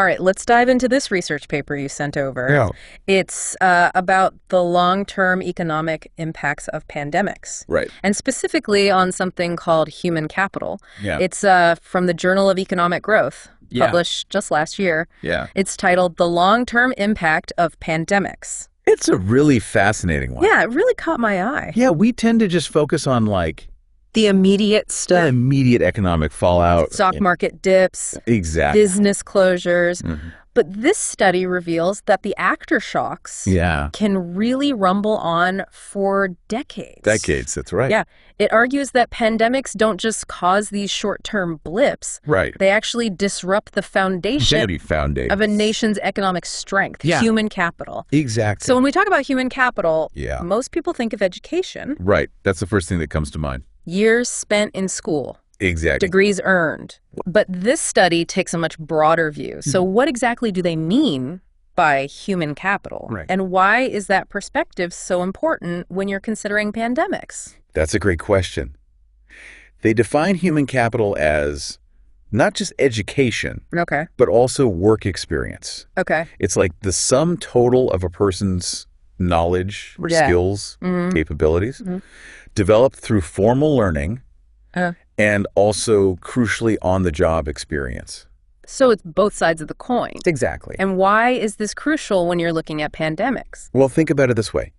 All right, let's dive into this research paper you sent over. Yeah. It's about the long-term economic impacts of pandemics. Right. And specifically on something called human capital. Yeah. It's from the Journal of Economic Growth, Yeah. published just last year. Yeah. It's titled The Long-Term Impact of Pandemics. It's a really fascinating one. Yeah, it really caught my eye. Yeah, we tend to just focus on like The immediate the stuff. immediate economic fallout. Stock market dips, Exactly. business closures. Mhm. But this study reveals that the aftershocks Yeah. can really rumble on for decades. Decades, that's right. Yeah. It argues that pandemics don't just cause these short-term blips. Right. They actually disrupt the foundation Very foundation. of a nation's economic strength, Yeah. human capital. Exactly. So when we talk about human capital, Yeah. most people think of education, Right. That's the first thing that comes to mind. years spent in school, Exactly. degrees earned. But this study takes a much broader view. So what exactly do they mean by human capital? Right. And why is that perspective so important when you're considering pandemics? That's a great question. They define human capital as not just education, Okay. but also work experience. Okay. It's like the sum total of a person's knowledge, Yeah. skills, Mhm. capabilities, Mhm. developed through formal learning Uh, and also, crucially, on-the-job experience. so it's both sides of the coin. Exactly. And why is this crucial when you're looking at pandemics? Well, think about it this way.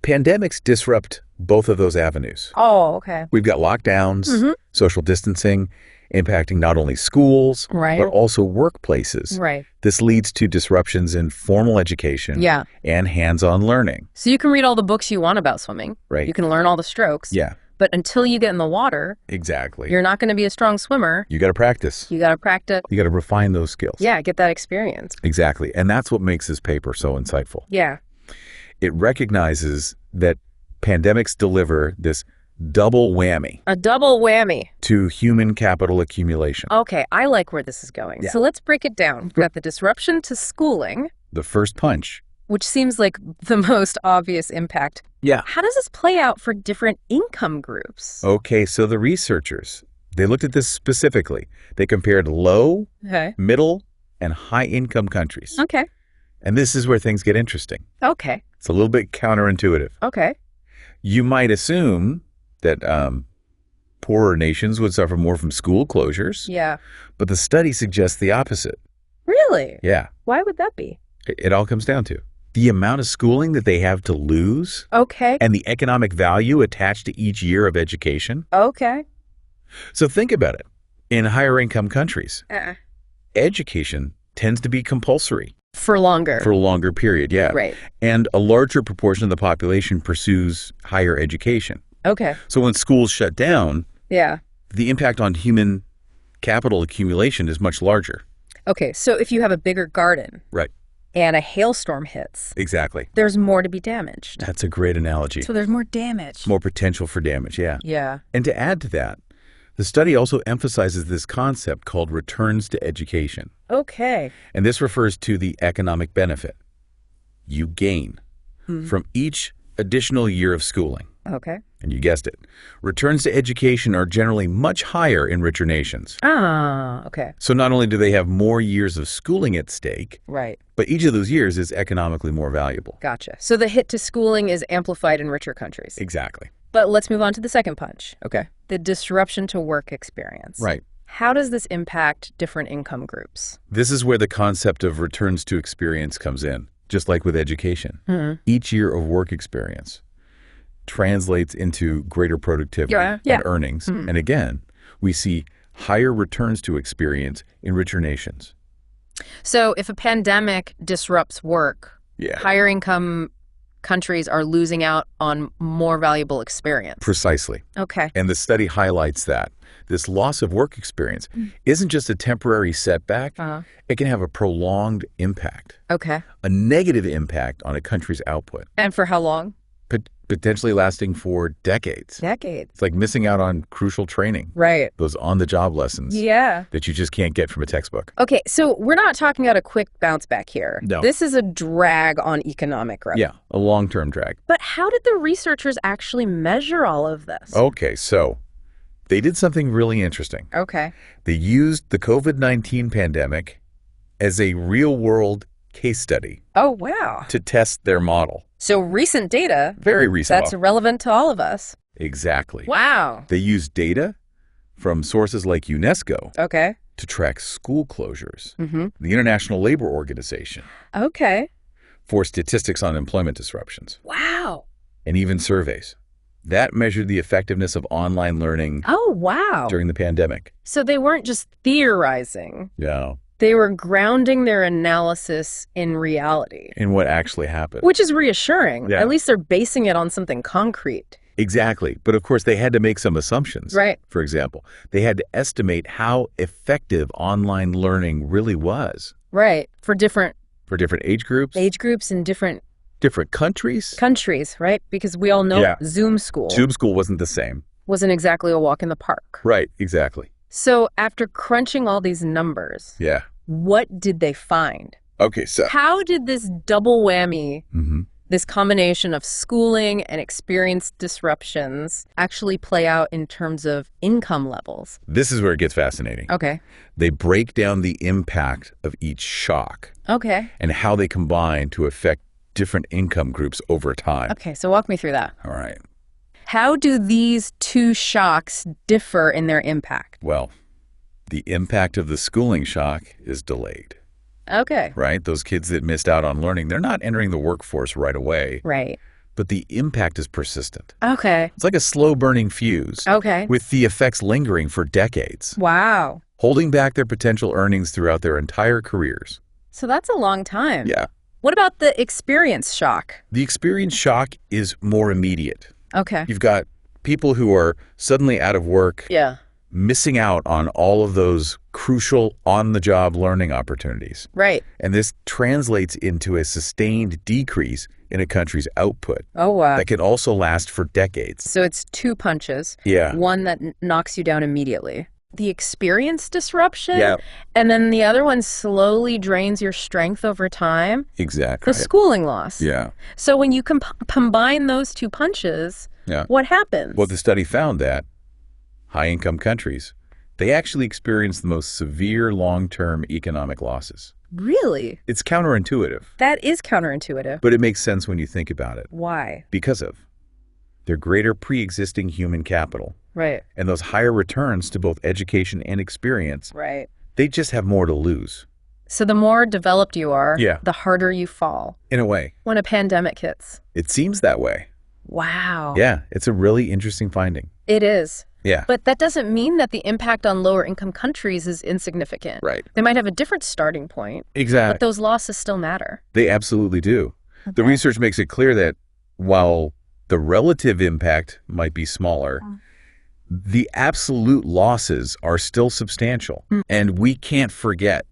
Pandemics disrupt both of those avenues. Oh, okay. We've got lockdowns, Mhm. social distancing, impacting not only schools, Right. but also workplaces. Right. This leads to disruptions in formal education Yeah. and hands-on learning. So you can read all the books you want about swimming. Right. You can learn all the strokes. Yeah, But until you get in the water, exactly. you're not going to be a strong swimmer. You got to practice. You got to practice. You got to refine those skills. Yeah, get that experience. Exactly. And that's what makes this paper so insightful. Yeah. It recognizes that pandemics deliver this double whammy A double whammy. to human capital accumulation. Okay, I like where this is going. Yeah. So let's break it down. We've got the disruption to schooling, The first punch. which seems like the most obvious impact. Yeah. How does this play out for different income groups? Okay, so the researchers, they looked at this specifically. They compared low, Okay. middle, and high-income countries. Okay. And this is where things get interesting. Okay. It's a little bit counterintuitive. Okay. You might assume that poorer nations would suffer more from school closures, Yeah. but the study suggests the opposite. Really? Yeah, Why would that be? it all comes down to the amount of schooling that they have to lose Okay. and the economic value attached to each year of education. Okay. So think about it. In higher income countries, Uh-uh. education tends to be compulsory For longer. for a longer period, yeah. Right. And a larger proportion of the population pursues higher education. Okay. So when schools shut down, Yeah. the impact on human capital accumulation is much larger. Okay, so if you have a bigger garden Right. and a hailstorm hits, Exactly. there's more to be damaged. That's a great analogy. So there's more damage. More potential for damage, yeah. Yeah. And to add to that, the study also emphasizes this concept called returns to education. Okay. And this refers to the economic benefit you gain from each additional year of schooling. Okay. And you guessed it, returns to education are generally much higher in richer nations. Ah, okay. So not only do they have more years of schooling at stake, Right. but each of those years is economically more valuable. Gotcha. So the hit to schooling is amplified in richer countries. Exactly. But let's move on to the second punch. Okay. The disruption to work experience. Right. How does this impact different income groups? This is where the concept of returns to experience comes in, just like with education. Each year of work experience translates into greater productivity Yeah. and earnings. And again, we see higher returns to experience in richer nations. So if a pandemic disrupts work, Yeah. higher income countries are losing out on more valuable experience. Precisely. Okay. And the study highlights that this loss of work experience isn't just a temporary setback. Uh-huh. It can have a prolonged impact, Okay. a negative impact on a country's output, And for how long? potentially lasting for decades. Decades. It's like missing out on crucial training, Right. those on-the-job lessons Yeah. that you just can't get from a textbook. Okay, so we're not talking about a quick bounce back here. No. This is a drag on economic growth. Yeah, a long-term drag. But how did the researchers actually measure all of this? Okay, so they did something really interesting. Okay. They used the COVID-19 pandemic as a real-world case study Oh, wow. to test their model. So recent data, Very recent. that's relevant to all of us. Exactly. Wow. They use data from sources like UNESCO Okay. to track school closures, Mm-hmm. the International Labor Organization Okay. for statistics on employment disruptions, Wow. and even surveys. That measured the effectiveness of online learning Oh, wow. during the pandemic. So they weren't just theorizing. Yeah. They were grounding their analysis in reality, And what actually happened. which is reassuring. Yeah. At least they're basing it on something concrete. Exactly. But of course, they had to make some assumptions. Right. For example, they had to estimate how effective online learning really was Right. For different for different age groups, and different different countries. countries, right? Because we all know Yeah. Zoom school Zoom school wasn't the same. wasn't exactly a walk in the park. Right, exactly. So after crunching all these numbers, Yeah. what did they find? Okay, so. How did this double whammy, Mhm. this combination of schooling and experience disruptions, actually play out in terms of income levels? This is where it gets fascinating. Okay. They break down the impact of each shock Okay. and how they combine to affect different income groups over time. Okay, so walk me through that. All right. How do these two shocks differ in their impact? Well, the impact of the schooling shock is delayed, Okay. right? Those kids that missed out on learning, they're not entering the workforce right away, Right. but the impact is persistent. Okay. It's like a slow-burning fuse Okay. with the effects lingering for decades, Wow. holding back their potential earnings throughout their entire careers. So that's a long time. Yeah. What about the experience shock? The experience shock is more immediate. Okay. You've got people who are suddenly out of work, Yeah. missing out on all of those crucial on-the-job learning opportunities. Right. And this translates into a sustained decrease in a country's output Oh, wow. that can also last for decades. So it's two punches. Yeah. One that knocks you down immediately. The experience disruption. Yeah. And then the other one slowly drains your strength over time. Exactly. The schooling loss. Yeah. So when you combine those two punches, Yeah. what happens? Well, the study found that high-income countries, they actually experience the most severe long-term economic losses. Really? It's counterintuitive, That is counterintuitive. but it makes sense when you think about it Why? because of their greater pre-existing human capital Right. and those higher returns to both education and experience. Right. They just have more to lose, So the more developed you are, Yeah. the harder you fall in a way. when a pandemic hits. It seems that way. Wow. Yeah, it's a really interesting finding. It is. Yeah. But that doesn't mean that the impact on lower income countries is insignificant. Right. They might have a different starting point, but Exactly. those losses still matter. They absolutely do. The Okay. research makes it clear that while the relative impact might be smaller, the absolute losses are still substantial. And we can't forget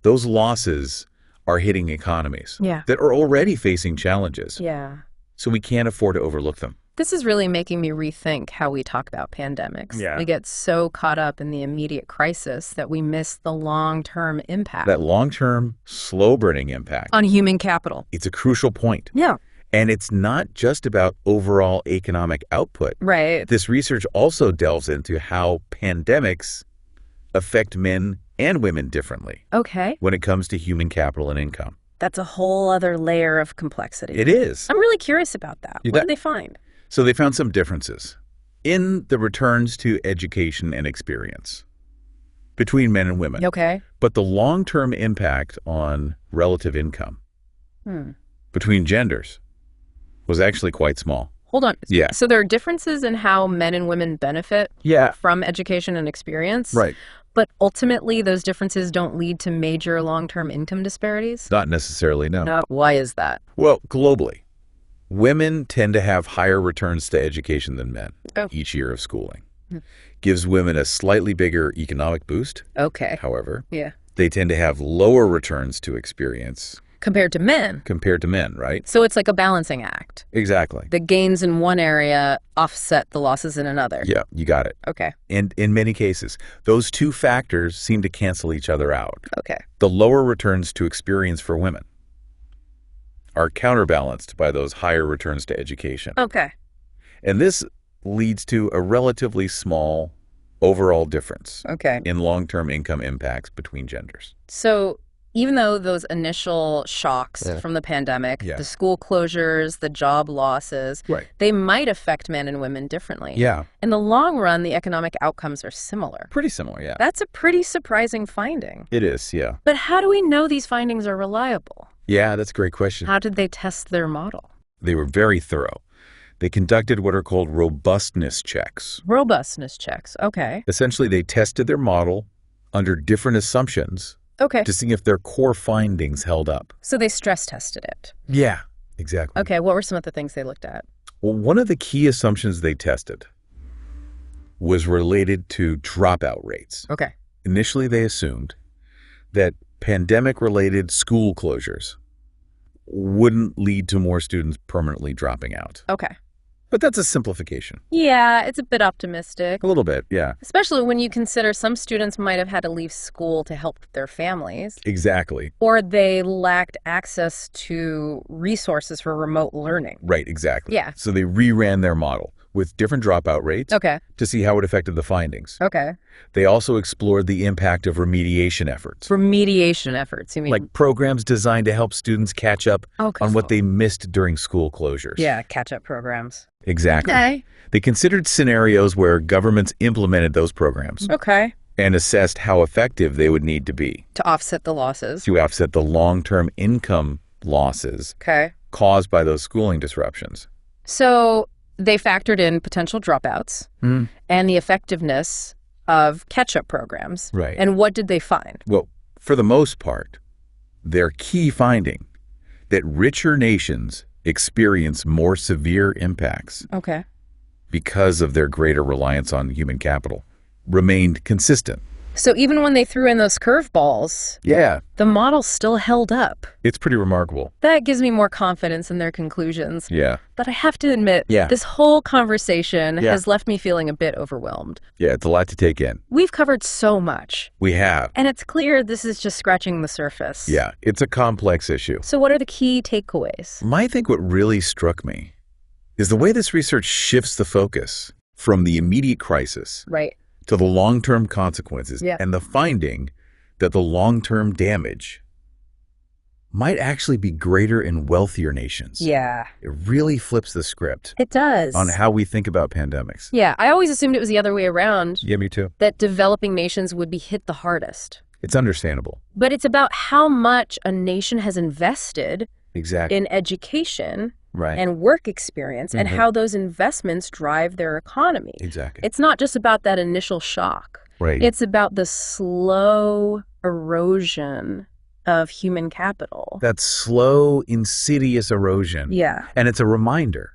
those losses are hitting economies Yeah. that are already facing challenges. Yeah. So we can't afford to overlook them. This is really making me rethink how we talk about pandemics. Yeah. We get so caught up in the immediate crisis that we miss the long-term impact That long-term, slow-burning impact, on human capital. it's a crucial point. Yeah. And it's not just about overall economic output. Right. This research also delves into how pandemics affect men and women differently Okay. when it comes to human capital and income. That's a whole other layer of complexity. It is. I'm really curious about that. You What bet. did they find? So they found some differences in the returns to education and experience between men and women. Okay. But the long-term impact on relative income between genders was actually quite small. Hold on. Yeah. So there are differences in how men and women benefit Yeah. from education and experience. Right. But ultimately, those differences don't lead to major long-term income disparities? Not necessarily, no. No. Why is that? Well, globally, women tend to have higher returns to education than men Oh. each year of schooling. Gives women a slightly bigger economic boost. Okay. However, Yeah. they tend to have lower returns to experience Compared to men. compared to men, right? So it's like a balancing act. Exactly. The gains in one area offset the losses in another. Yeah, you got it. Okay. And in many cases, those two factors seem to cancel each other out. Okay. The lower returns to experience for women are counterbalanced by those higher returns to education. Okay. And this leads to a relatively small overall difference Okay. in long-term income impacts between genders. So even though those initial shocks from the pandemic, the school closures, the job losses, they might affect men and women differently. Yeah. In the long run, the economic outcomes are similar. Pretty similar, yeah. That's a pretty surprising finding. It is, yeah. But how do we know these findings are reliable? Yeah, that's a great question. How did they test their model? They were very thorough. They conducted what are called robustness checks. Robustness checks, okay. Essentially, they tested their model under different assumptions to see if their core findings held up. So they stress tested it. Yeah, exactly. Okay, what were some of the things they looked at? Well, one of the key assumptions they tested was related to dropout rates. Okay. Initially, they assumed that pandemic-related school closures wouldn't lead to more students permanently dropping out. Okay. But that's a simplification. Yeah, it's a bit optimistic. A little bit, yeah. Especially when you consider some students might have had to leave school to help their families. Exactly. Or they lacked access to resources for remote learning. Right, exactly. Yeah. So they reran their model with different dropout rates to see how it affected the findings. Okay. They also explored the impact of remediation efforts. Remediation efforts, you mean? Like programs designed to help students catch up on what they missed during school closures. Yeah, catch-up programs. Exactly. Okay. They considered scenarios where governments implemented those programs. Okay. And assessed how effective they would need to be. To offset the losses. To offset the long-term income losses caused by those schooling disruptions. So they factored in potential dropouts and the effectiveness of catch-up programs. Right. And what did they find? Well, for the most part, their key finding that richer nations experience more severe impacts because of their greater reliance on human capital remained consistent. So even when they threw in those curveballs, the model still held up. It's pretty remarkable. That gives me more confidence in their conclusions. Yeah. But I have to admit, this whole conversation has left me feeling a bit overwhelmed. Yeah, it's a lot to take in. We've covered so much. We have. And it's clear this is just scratching the surface. Yeah, it's a complex issue. So what are the key takeaways? I think what really struck me is the way this research shifts the focus from the immediate crisis to the long-term consequences and the finding that the long-term damage might actually be greater in wealthier nations. Yeah. It really flips the script. It does. On how we think about pandemics. Yeah, I always assumed it was the other way around. Yeah, me too. That developing nations would be hit the hardest. It's understandable. But it's about how much a nation has invested in education and work experience and how those investments drive their economy. Exactly. It's not just about that initial shock. Right. It's about the slow erosion of human capital. That slow, insidious erosion. Yeah. And it's a reminder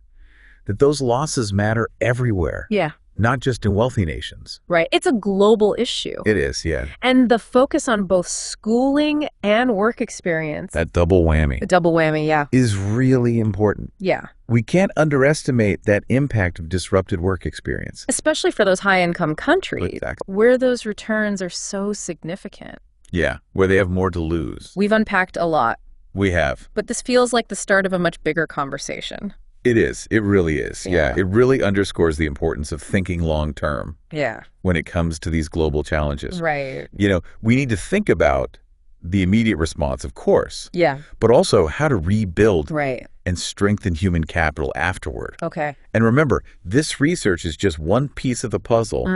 that those losses matter everywhere. Yeah. Not just in wealthy nations. Right. It's a global issue. It is, yeah. And the focus on both schooling and work experience. That double whammy. The double whammy, yeah. Is really important. Yeah. We can't underestimate that impact of disrupted work experience. Especially for those high-income countries where those returns are so significant. Yeah, where they have more to lose. We've unpacked a lot. We have. But this feels like the start of a much bigger conversation. It is. It really is. Yeah. It really underscores the importance of thinking long-term. Yeah. When it comes to these global challenges. Right. You know, we need to think about the immediate response, of course. Yeah. But also how to rebuild and strengthen human capital afterward. Okay. And remember, this research is just one piece of the puzzle.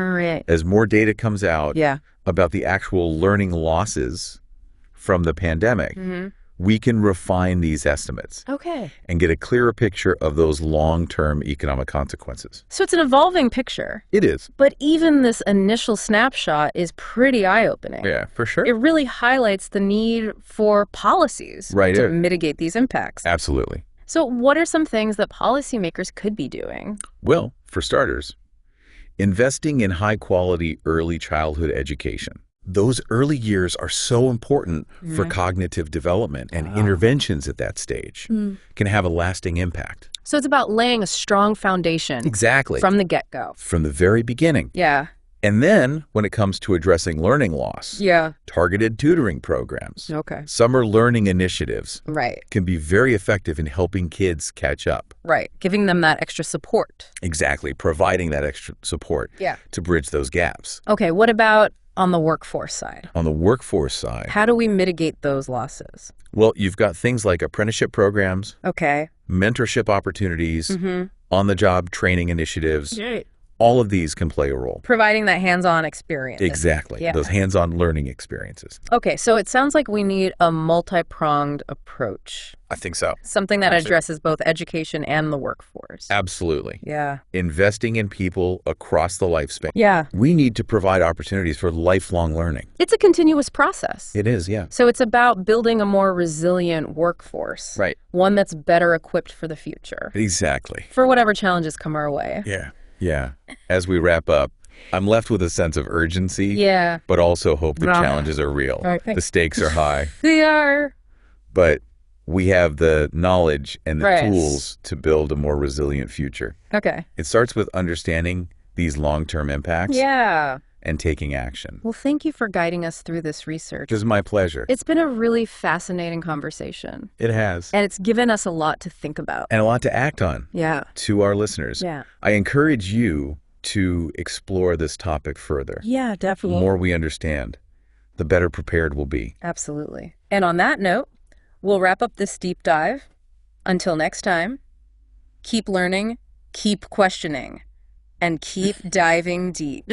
As more data comes out about the actual learning losses from the pandemic, we can refine these estimates and get a clearer picture of those long-term economic consequences. So it's an evolving picture. It is. But even this initial snapshot is pretty eye-opening. Yeah, for sure. It really highlights the need for policies to mitigate these impacts. Absolutely. So what are some things that policymakers could be doing? Well, for starters, investing in high-quality early childhood education. Those early years are so important for cognitive development, and interventions at that stage can have a lasting impact. So it's about laying a strong foundation. Exactly. From the get-go. From the very beginning. Yeah. And then when it comes to addressing learning loss, targeted tutoring programs, summer learning initiatives can be very effective in helping kids catch up. Right. Giving them that extra support. Exactly. Providing that extra support to bridge those gaps. Okay. What about On the workforce side. On the workforce side. How do we mitigate those losses? Well, you've got things like apprenticeship programs. Okay. Mentorship opportunities. On-the-job training initiatives. Right. All of these can play a role. Providing that hands-on experience. Exactly. Yeah. Those hands-on learning experiences. Okay, so it sounds like we need a multi-pronged approach. I think so. Something that addresses both education and the workforce. Absolutely. Yeah. Investing in people across the lifespan. Yeah. We need to provide opportunities for lifelong learning. It's a continuous process. It is, yeah. So it's about building a more resilient workforce. Right. One that's better equipped for the future. Exactly. For whatever challenges come our way. Yeah. Yeah. As we wrap up, I'm left with a sense of urgency. Yeah. But also hope the challenges are real. Right, the stakes are high. They are. But we have the knowledge and the tools to build a more resilient future. Okay. It starts with understanding these long-term impacts. Yeah. And taking action. Well, thank you for guiding us through this research. It was my pleasure. It's been a really fascinating conversation. It has. And it's given us a lot to think about. And a lot to act on. Yeah. To our listeners. Yeah. I encourage you to explore this topic further. Yeah, definitely. The more we understand, the better prepared we'll be. Absolutely. And on that note, we'll wrap up this deep dive. Until next time, keep learning, keep questioning, and keep diving deep.